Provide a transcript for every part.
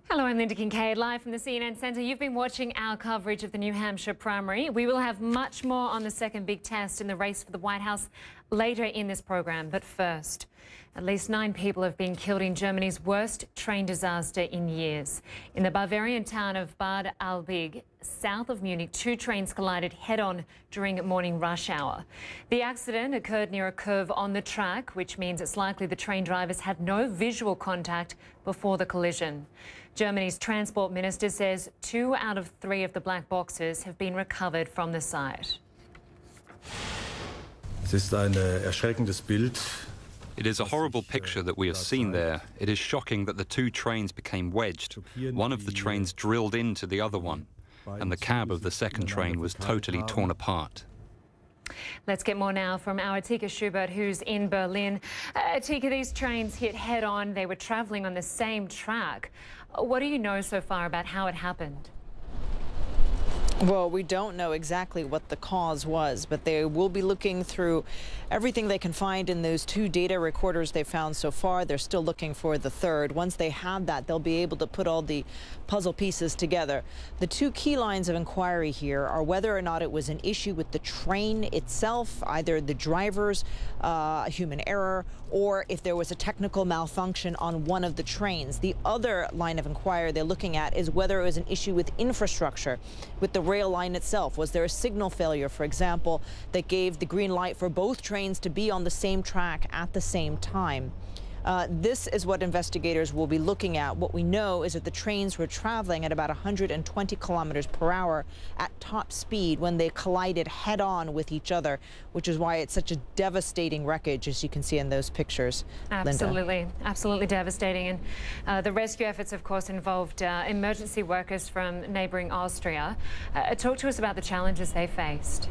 Hello, I'm Lynda Kinkade, live from the CNN Centre. You've been watching our coverage of the New Hampshire primary. We will have much more on the second big test in the race for the White House later in this program. But first, at least 9 people have been killed in Germany's worst train disaster in years. In the Bavarian town of Bad Aibling, south of Munich, 2 trains collided head-on during morning rush hour. The accident occurred near a curve on the track, which means it's likely the train drivers had no visual contact before the collision. Germany's transport minister says 2 out of 3 of the black boxes have been recovered from the site. Es ist ein erschreckendes Bild. It is a horrible picture that we have seen there. It is shocking that the 2 trains became wedged. One of the trains drilled into the other one, and the cab of the second train was totally torn apart. Let's get more now from our Atika Shubert, who's in Berlin. Atika, these trains hit head-on. They were travelling on the same track. What do you know so far about how it happened? Well, we don't know exactly what the cause was, but they will be looking through everything they can find in those 2 data recorders they found so far. They're still looking for the 3rd. Once they have that, they'll be able to put all the puzzle pieces together. The 2 key lines of inquiry here are whether or not it was an issue with the train itself, either the driver's human error, or if there was a technical malfunction on one of the trains. The other line of inquiry they're looking at is whether it was an issue with infrastructure, with the rail line itself. Was there a signal failure, for example, that gave the green light for both trains to be on the same track at the same time? This is what investigators will be looking at. What we know is that the trains were traveling at about 120 kilometers per hour at top speed when they collided head-on with each other, which is why it's such a devastating wreckage, as you can see in those pictures. Absolutely, Lynda. absolutely devastating. And the rescue efforts, of course, involved emergency workers from neighbouring Austria. Talk to us about the challenges they faced.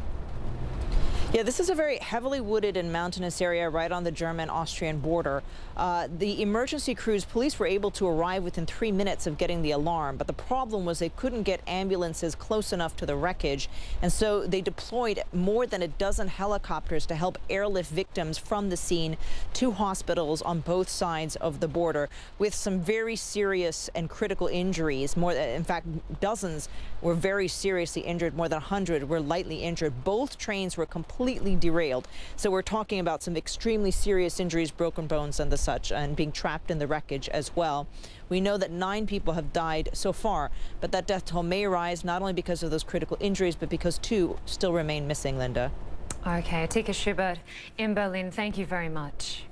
Yeah, this is a very heavily wooded and mountainous area right on the German-Austrian border. The emergency crews, police were able to arrive within 3 minutes of getting the alarm, but the problem was they couldn't get ambulances close enough to the wreckage, and so they deployed more than a dozen helicopters to help airlift victims from the scene to hospitals on both sides of the border, with some very serious and critical injuries. In fact, dozens were very seriously injured. More than 100 were lightly injured. Both trains were completely derailed. So we're talking about some extremely serious injuries, broken bones and the such, and being trapped in the wreckage as well. We know that 9 people have died so far, but that death toll may rise not only because of those critical injuries, but because 2 still remain missing, Lynda. Okay, Atika Shubert in Berlin, thank you very much.